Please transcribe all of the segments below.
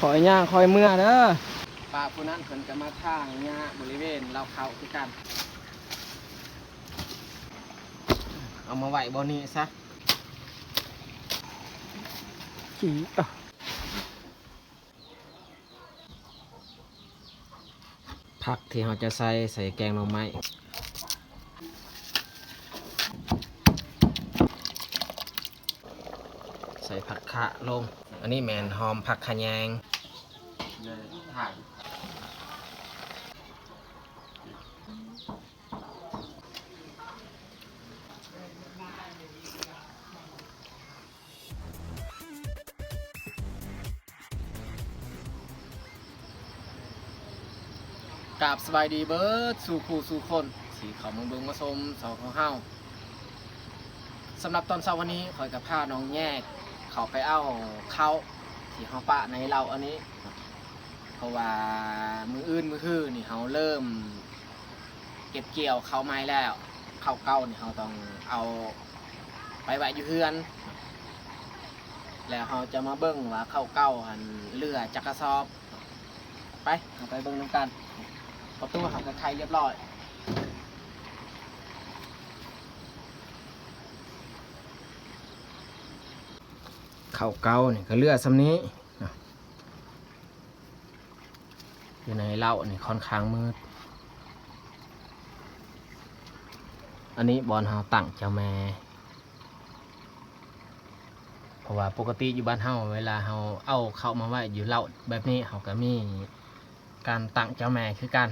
คอยย่างคอยเมื่อเด้อป้าผู้นั้นเพิ่นก็มาทางหญ้าบริเวณเราเขาคือกันเอามาไว้บ่นี้ซะขี้ผักที่เราจะใส่แกงหน่อไม้ใส่ผักคะลงอันนี้แมนหอมผักขะแยงถ่ายกราบสบายดีเบิร์ดสู่คู่สู่คนสีเขามาเบิ่งมาชมเสาของเฮาสำหรับตอนเช้าวันนี้ขอยกับผ้าน้องแยกเขาไปเอาเข้าที่เฮาปะในเราอันนี้เพราะว่ามืออื่นมือฮื้อนี่เฮาเริ่มเก็บเกี่ยวเข้าไม้แล้วเข้าเก้านี่เฮาต้องเอาไปไว้อยู่เฮือนแล้วเฮาจะมาเบิ่งว่าเข้าเก้าหันเรือจักกระสอบไปเอาไปเบิ่งนำกันประตูหักกระไขเรียบร้อยเข้าเก้านี่ก็เรือสำนี้อยู่ในเล่านี่ค่อนข้างมืดอันนี้บอลเฮาตั้งเจ้าแม่เพราะว่าปกติอยู่บ้านเฮาเวลาเฮาเอาเข้ามาไว้อยู่เล่าแบบนี้เฮาก็มีการตั้งเจ้าแม่คือกัน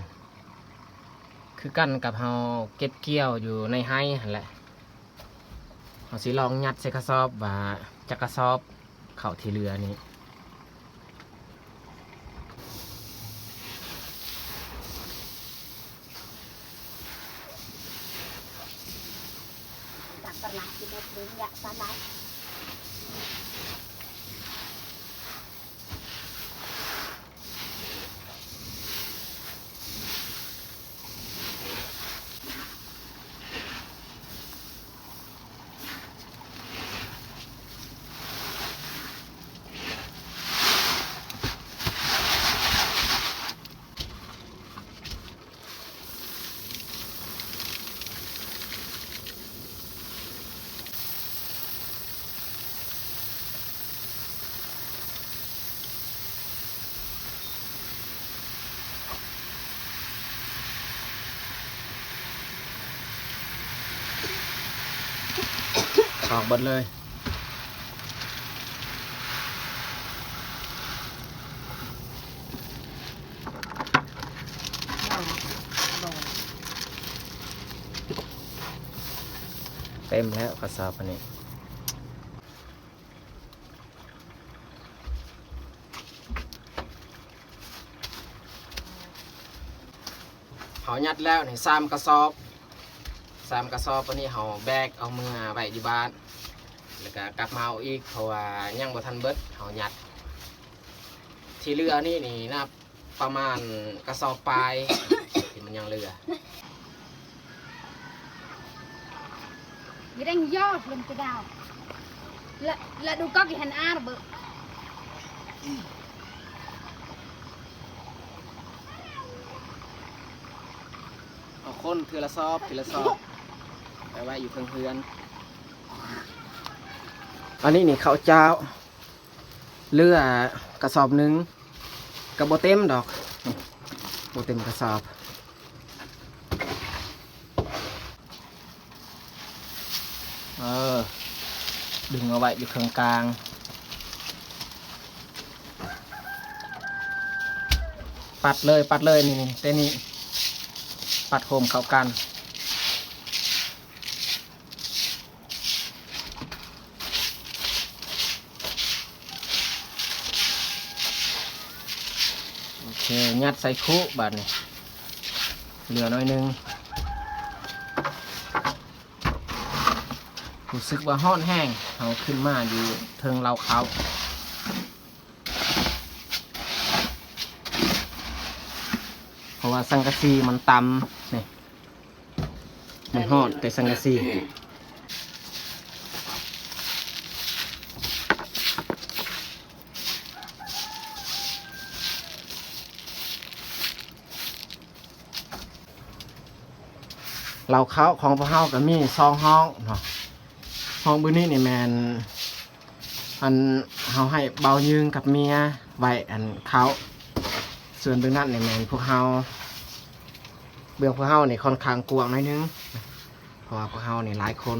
กับเฮาเก็บเกี่ยวอยู่ในไฮนั่นแหละเฮาสิลองยัดใส่กระสอบว่าจักกระสอบเข้าที่เรือนี้จากตลาดที่ได้ถึงอยากสลายออกหมดเลยเต็มแล้วกระสอบอันนี้เขายัดแล้วนี่3 กระสอบอันนี้เขาแบกเอามือไว้ที่บ้านแล้วก็กลับมาเอาอีกเพราะว่ายังบ่ทันเบิดเขายัดที่เรือนี่นับประมาณกระสอบปลาย ที่มันยังเรือ ไม่ได้ย่อลงไปดาวและดูก็กี่หันอาร์เบอร์เอาคนทีละสอบไปไว้อยู่เพื่อนอันนี้นี่เขาเจ้าเรือกระสอบหนึ่งกับโบเต็มดอกโบเต็มกระสอบดึงเอาไว้อยู่กลางปัดเลยนี่เต้นี่ปัดโฮมเข้ากันโอเคยัดใส่คุบาดนี่เหลือน้อยนึงรู้สึกว่าห้อนแห้งเอาขึ้นมาอยู่เทิงเราเขาเพราะว่าสังกะสีมันต่ำนี่มันห้อนแต่สังกะสี เราเขาของพวกเฮาก็มี2ห้องเนาะห้องบื้อนี้นี่แมนอันเฮาให้เบายืงกับเมียไว้อันเขาส่วนบื้อนั้นนี่แมนพวกเฮาเบื้องพวกเฮานี่ค่อนข้างกว้างหน่อยนึงเพราะว่าพวกเฮานี่หลายคน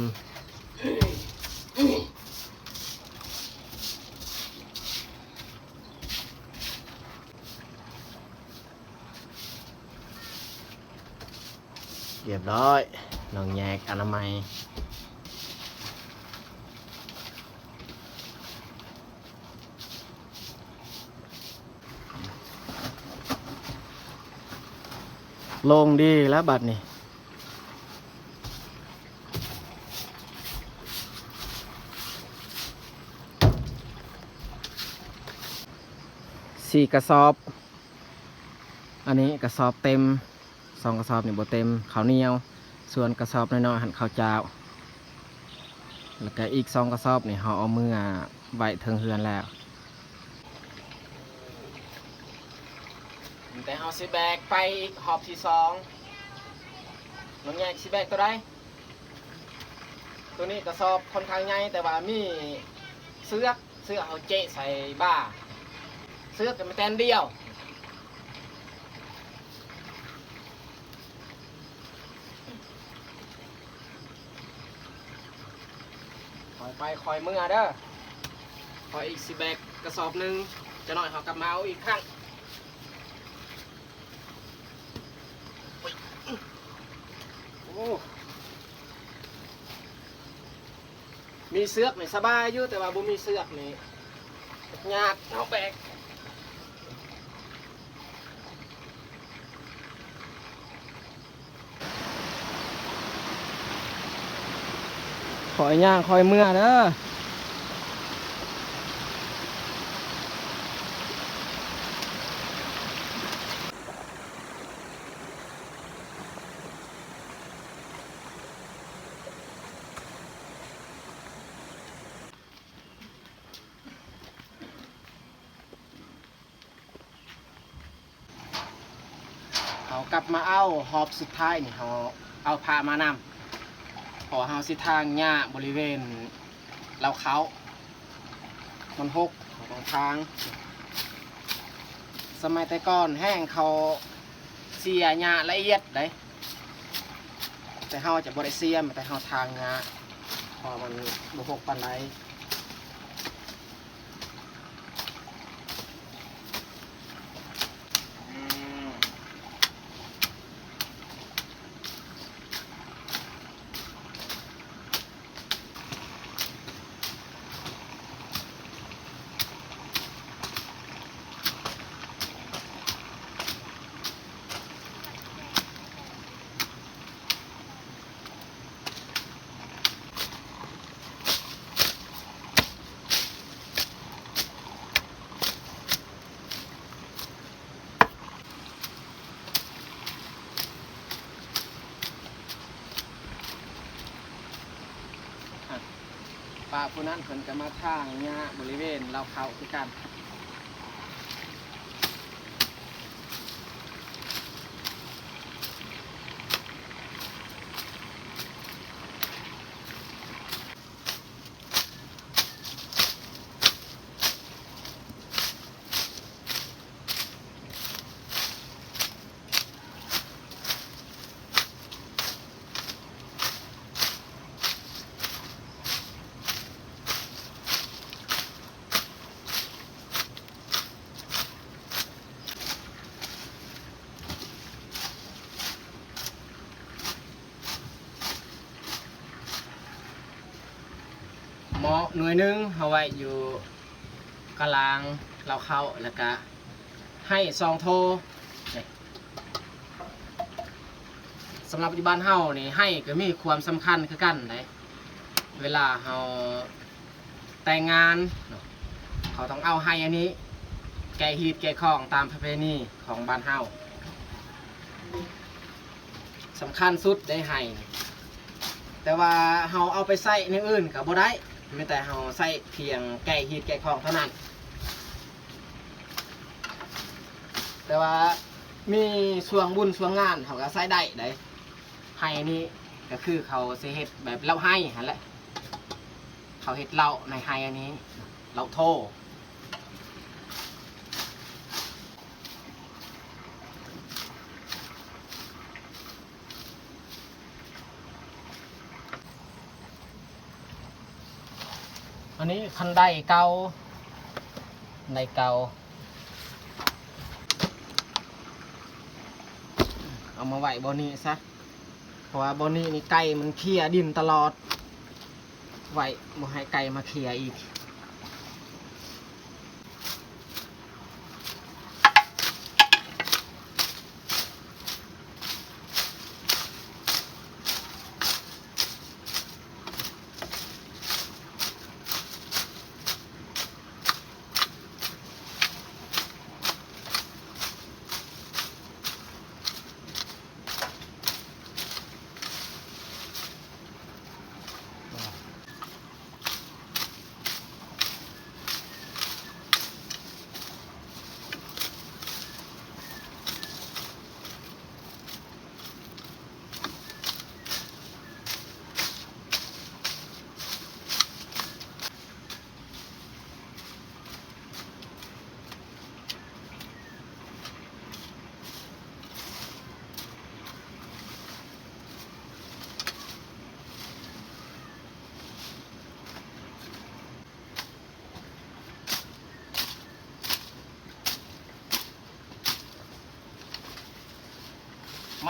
เรียบร้อยน้องแยกอนามัยลงดีแล้วบัดนี่4 กระสอบ อันนี้กระสอบเต็ม2 กระสอบนี่บ่เต็มข้าวเหนียวส่วนกระสอบน้อยๆหั่นข้าวเจ้าแล้วก็อีก2 กระสอบนี่เฮาเอามือไว้เทิงเฮือนแล้วแต่เฮาสิแบกไปอีกหอบที่2น้องแยกสิแบกตัวใดตัวนี้กระสอบค่อนข้างใหญ่แต่ว่ามีเสื้อเฮาเจ๊ใส่บ้าเสื้อก็มีแตนเดียวคอยไปคอยเมื่อเด้อคอยอีกสิแบกกระสอบหนึ่งจะหน่อยเขากลับมาเอาอีกครั้งโอ้มีเสือกนี่สบายอยู่แต่ว่าบ่มีเสือกนี่ยากเอาแบกคอยย่างคอยเมื่อเด้อเขากลับมาเอาหอบสุดท้ายนี่เขาเอาพามานำพอเฮาสิทางหญ้าบริเวณเราเขามันหกตรงทางสมัยแต่ก่อนแห้งเขาเสียหญ้าละเอียดได้แต่เฮาจะบริเสียมแต่เฮาทางหญ้าพอมันบ่หกปานใดป้าผู้นั้นเพิ่นก็มาทางหญ้าบริเวณเราเขาคือกันหม้อหน่วยหนึงเอาไว้อยู่กลางเราเข้าแล้วก็ให้ซองโทสำหรับปัจจุบันเฮานี่ให้ก็มีความสำคัญคือกันได้เวลาเฮาแต่งงานเขาต้องเอาให้อันนี้แก่ฮีดแก่ของตามประเพณีของบ้านเฮาสำคัญสุดได้ให้แต่ว่าเฮาเอาไปใส่ในอื่นก็บ่ได้ไม่แต่เฮาใส่เพียงแก่ฮีดแก่ของเท่านั้นแต่ว่ามีช่วงบุญช่วงงานเขาก็ใส่ได้ ไห้นี่ก็คือเขาสิเฮ็ดแบบเล่าให้หั่นแหละเขาเฮ็ดเล่าในไห้อันนี้เล่าโทอันนี้คันไดเก่าไดเก่าเอามาไว้บนนี้ซะเพราะว่าบนนี้นี่ไก่มันเคี่ยดินตลอดไว้บ่ให้ไก่มาเคี่ยอีก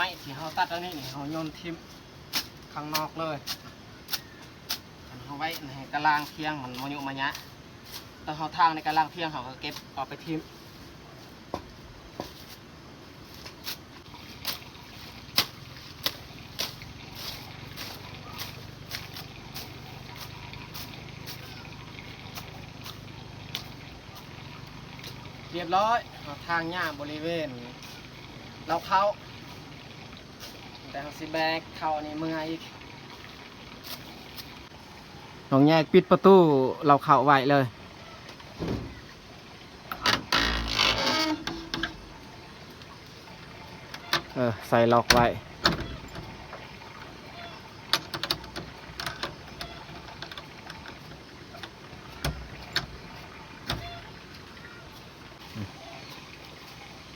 ไม้ที่เขาตัดอันนี้นี่เขาโยนทิ้งข้างนอกเลยเขาไว้ในกระลางเพียงมันมยุมะยะแต่เขาทางในกระลางเพียงเขาก็เก็บออกไปทิ้งเรียบร้อยทางหญ้าบริเวณเราเข้าแต่เขาสิแบกเข้านี่เมื่ออีกน้องแยกปิดประตูเราเข้าไว้เลยใส่ล็อกไว้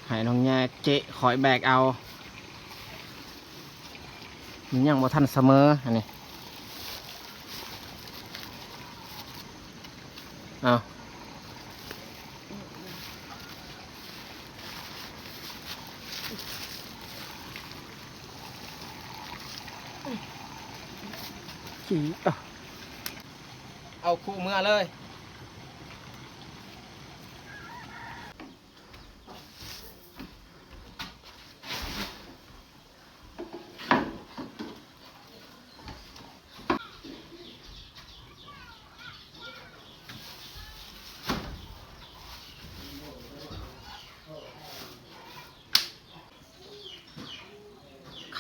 ให้น้องแยกเจ๊คอยแบกเอามันยังบ่ทันเสมออันนี้เอาจีเอาคู่เมื่อเลย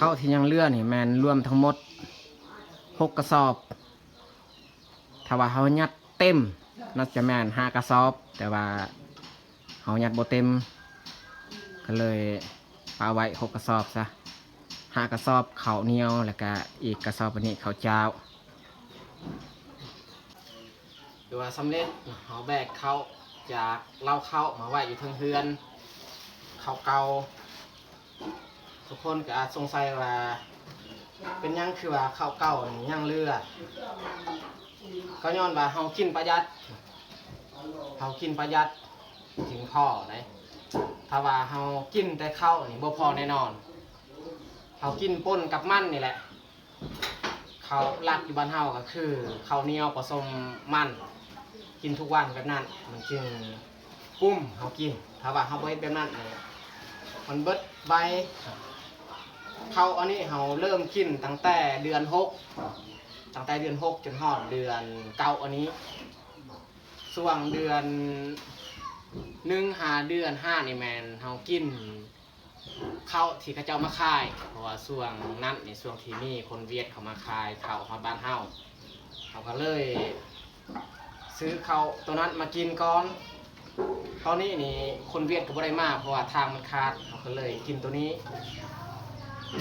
เข้าที่ยังเลื่อนี่แมนรวมทั้งหมด6 กระสอบถ้าว่าเขายัดเต็มน่าจะแมน5 กระสอบแต่ว่าเขายัดบ่เต็มก็เลยเอาไว้6 กระสอบซะ5 กระสอบข้าวเหนียวแล้วก็อีกกระสอบอันนี้ข้าวเจ้าดูว่าสำเร็จเขาแบกเข้าจากเล่าเข้ามาไว้อยู่เทิงเฮือนข้าวเก่าทุกคนก็อาจสงสัยว่าเป็นยังคือว่าข้าวเก่านี่ยังเลือก็ย้อนว่าเฮากินประหยัดถึงพอได้ถ้าว่าเฮากินแต่ข้าวนี่บ่พอแน่นอนเฮากินป่นกับมันนี่แหละข้าวลัดอยู่บ้านเฮาก็คือข้าวเหนียวผสมมันกินทุกวันแบบนั้นมันจึงกุ้มเฮากินถ้าว่าเฮาบ่เฮ็ดแบบนั้นนี่มันเบิดใบเขาอันนี้เขาเริ่มกินตั้งแต่เดือน6จนฮอดเดือน9อันนี้ส่วงเดือน1 หาเดือน5นี่แมนเขากินข้าวที่เขาเจ้ามาขายเพราะว่าส่วงนั้นในส่วงที่นี่คนเวียดเขามาขายข้าวฮอดบ้านเฮาเขาก็เลยซื้อข้าวตัวนั้นมากินก่อนตอนนี้นี่คนเวียดก็บ่ได้มาเพราะว่าทางมันขาดเขาก็เลยกินตัวนี้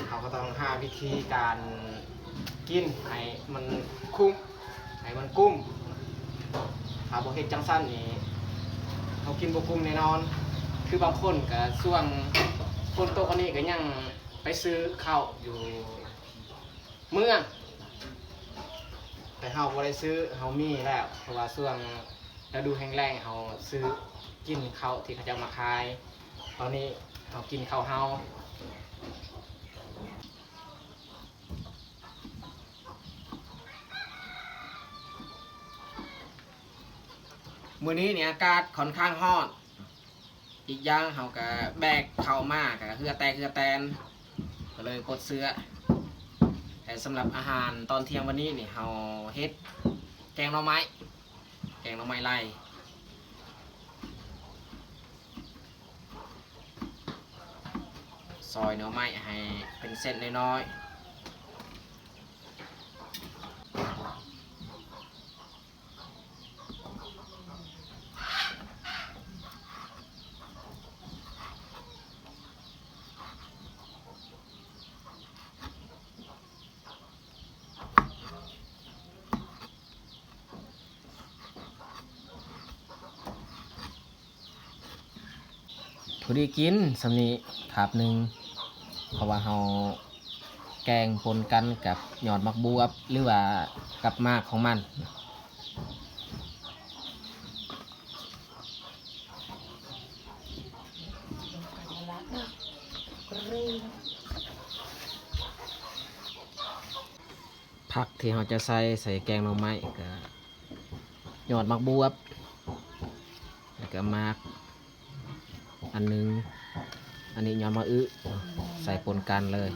เขาก็ต้องหาวิธีการกินให้มันคุ้มให้มันกุ้มถ้าบ่เฮ็ดจังซั่นนี่เขากินบ่กุ้มแน่นอนคือบางคนก็ช่วงคนโตคนนี้ก็ยังไปซื้อข้าวอยู่เมืองแต่เฮาบ่ได้ซื้อเฮามีแล้วเพราะว่าช่วงฤดูแห้งแล้งเฮาซื้อกินข้าวที่เขาจะมาขายตอนนี้เฮากินข้าวเฮามื้อนี้เนี่ยอากาศค่อนข้างร้อนอีกอย่างเฮาก็แบกเข้ามาก็เฮือแตนก็เลยกดเสื้อแต่สำหรับอาหารตอนเที่ยงวันนี้นี่เฮาเฮ็ดแกงหน่อไม้ไล่ซอยหน่อไม้ให้เป็นเส้นน้อยพอดีกินสำนี้ถาบหนึ่งเพราะว่าเฮาแกงปนกันกับหยอดมักบวบหรือว่ากับมากของมันผักที่เราจะใส่แกงหน่อไม้ก็หยอดมักบวบแล้วก็มากอันนึงอันนี้ยอดมะอึใส่ปนกันเลย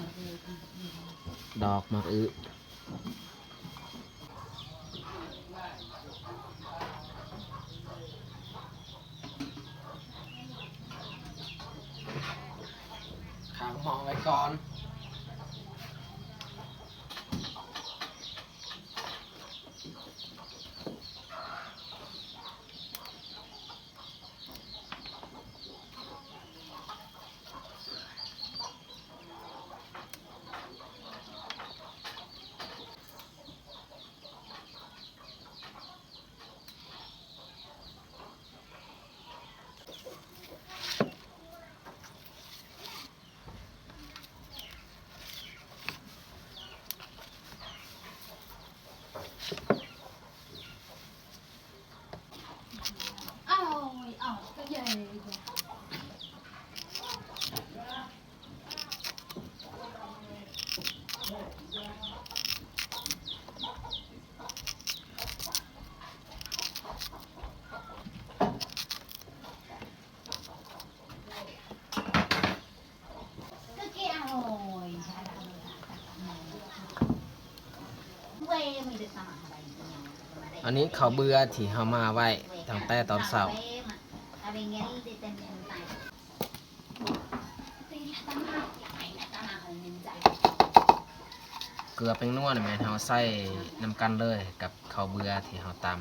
ดอกมะอึขังหม้อไว้ก่อนก็ใหญ่ อันนี้เขาเบื่อที่เขามาไว้ตั้งแต่ตอนเช้าเกลือเป็นนวดแม่นเขาใส่น้ำกันเลยกับเขาเบื่อที่เขาตำ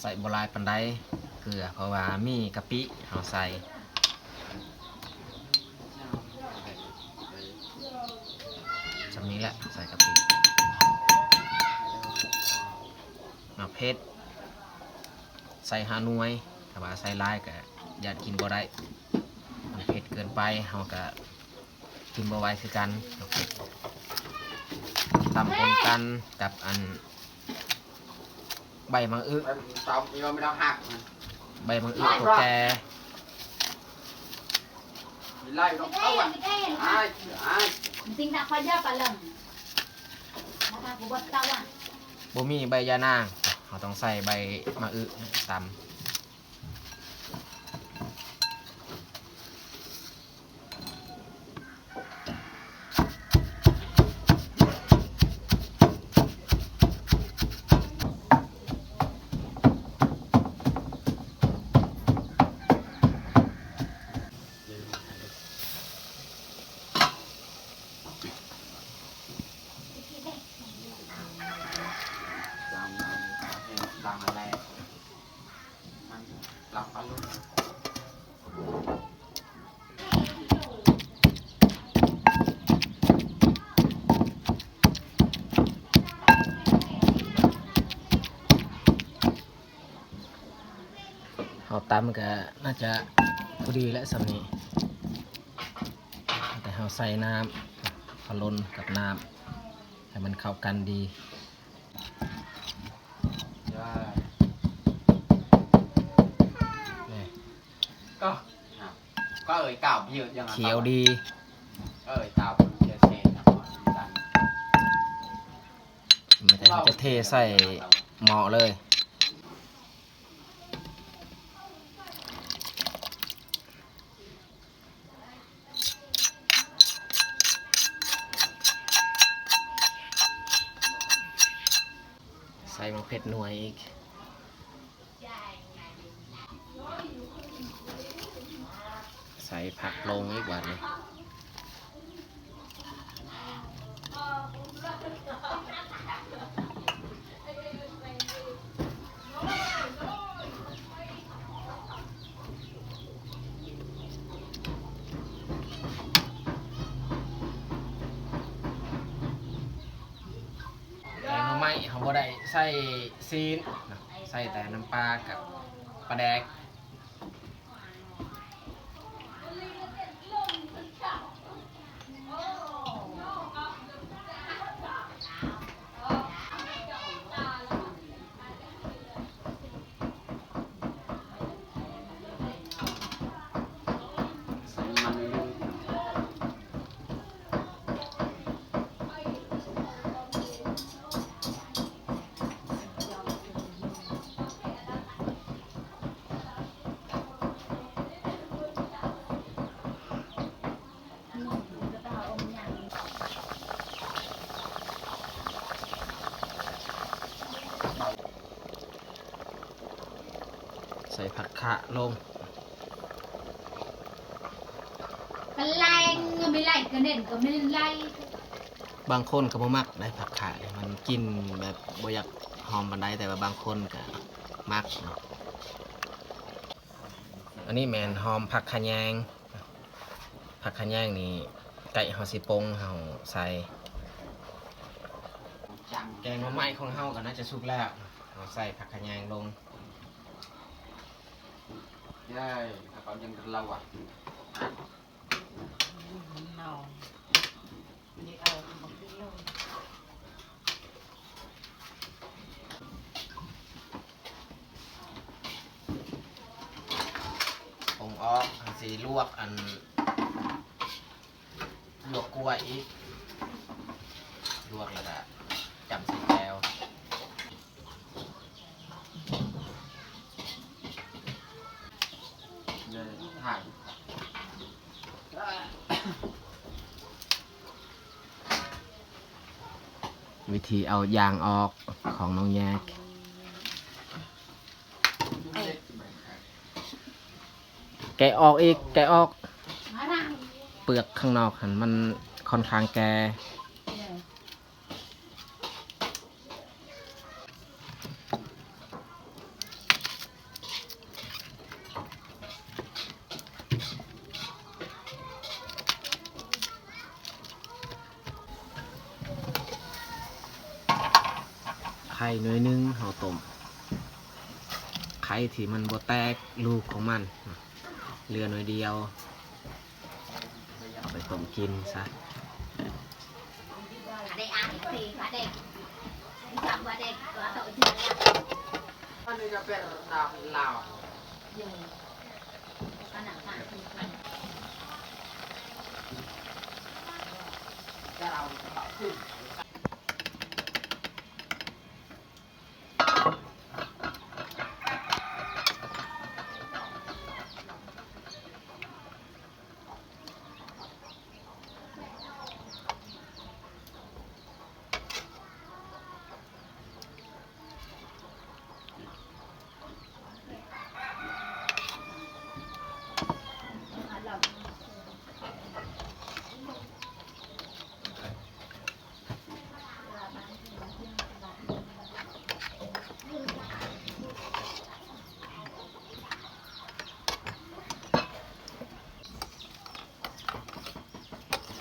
ใส่โบราณปันไดเกลือเพราะว่ามีกะปิเขาใส่จำนี้แหละใส่กะปิมาเพชรใส่ฮานุยถ้าว่าใส่ลายก็อยากกินบ่ได้มันเผ็ดเกินไปเขาก็กินบ่ไหวคือกันตำปนกันกับอันใบมะอึตำนี่ไม่ต้องหักใบมะอึตัวแกไล่ต้องเข้าอ่ะจริงๆนะพอยาปลาลมนะคะกูบดเต้าอ่ะบ่มีใบยานางเราต้องใส่ใบมะอึตำ ตำก็น่าจะพอดีและสำนี้แต่เราใส่น้ำพะล้นกับน้ำให้มันเข้ากันดีนี่ ก็ก็เอ่ยเก่าเยอะยัง เขียวดี เอ่ยเก่าเยอะเชนครับ ไม่ได้เราจะเทใส่หม้อเลยใส่มะเขือหน่วยอีกใส่ผักลงอีกวันเลยแกงหน่อไม้เขาบ่ได้ใส่ซีนนะใส่แต่น้ำปลากับปลาแดกใส่มันเลย ใส่ผักคะลง กันไล่ไม่ไล่กันเด่นก็ไม่ไล่ บางคนก็บ่มักได้ผักขามันกินแบบบ่อยากหอมปานใดแต่ว่าบางคนก็มักเนาะอันนี้แม่นหอมผักขะแยงผักขะแยงนี่ไก่เฮาสิปรุงเฮาใส่แกงหน่อไม้ของเฮาก็น่าจะสุกแล้วเฮาใส่ผักขะแยงลง ได้ถ้าเขายังเราอ่ะ ผมออกสีลวกอันลวกกล้วยอีกลวกแล้วก็จำใส่แก้วเลยถ่าย วิธีเอายางออกของน้องแยกแกะออกอีกแกะออก มานั่ง เปลือกข้างนอกหันมันค่อนข้างแก่ไข่หน่อยนึงเอาต้มไข่ที่มันบ่แตกลูกของมันเหลือหน่อยเดียวเอาไปต้มกินซะ ขาเด็กอ่านสิขาเด็กจับว่าเด็กตัวโตจริง อันนี้จะเป็นดาวลาว อยู่ก็หนังตาคือ จะเอาขึ้น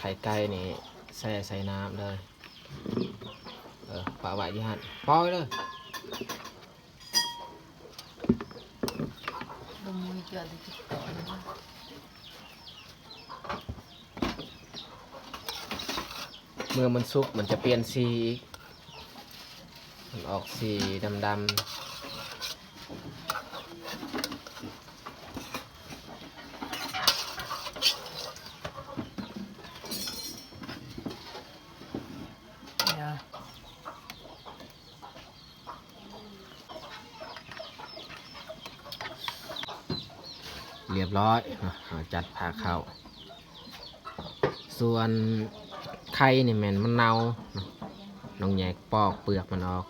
ไข่ไก่นี่ใส่น้ำเลยปะไว้ยี่หันปล่อยเลย ดม เมื่อมันสุกมันจะเปลี่ยนสีอีกมันออกสีดำเรียบร้อยเอาจัดผ่าเข้าส่วนไข่นี่แม่นมันเน่าเนาะน้องแยกปอกเปลือกมันออก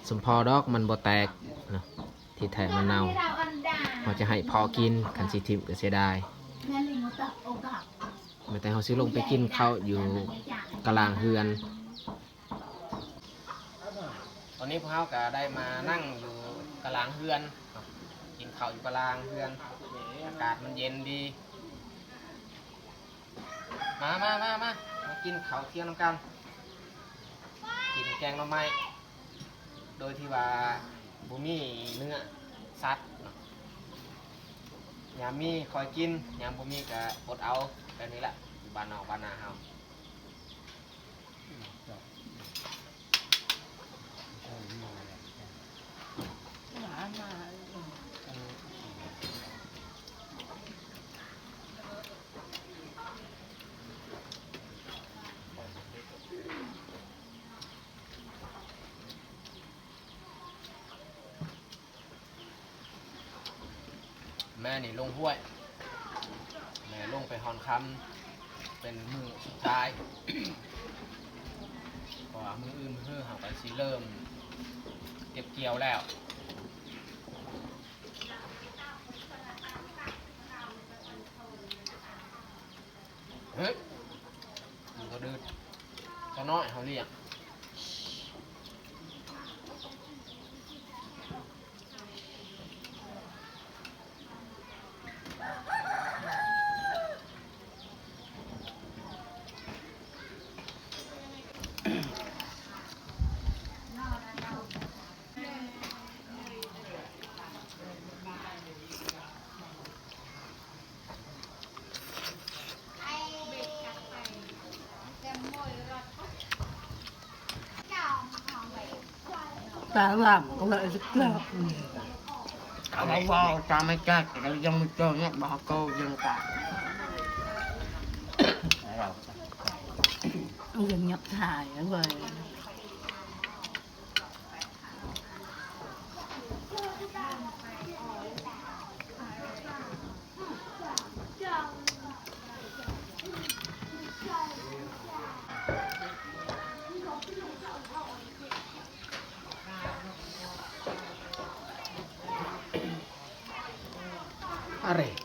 สมพอดอกมันบ่แตกเนาะที่แท้มันเน่าเราจะให้พอกินคันสิทิมก็เสียดายไม่แต่เขาซื้อลงไปกินข้าวอยู่กลางเฮือนตอนนี้พวกเขาก็ได้มานั่งอยู่กลางเฮือนเนาะกินข้าวอยู่กลางเฮือนอากาศมันเย็นดีมากินข้าวเที่ยงน้ำกันกินแกงหน่อไม้โดยที่ว่าบุมีเนื้อสัตว์เนาะยามมีคอยกินยามบุมีก็อดเอาแบบนี้แหละอยู่บ้านนอกบ้านนาเฮาแม่นี่ลงห้วย แม่ลงไปหอนคำเป็นมือสุดท้าย เพราะว่ามืออื่นมือหางไปสีเริ่มเก็บเกี่ยวแล้วเฮ้ยมันก็ดื้อก็น้อยเขาเรียกta làm có lợi rất là nó vào ta mới cắt cái dòng mới cho nhé bỏ câu dừng cả dừng nhập thải rồi Are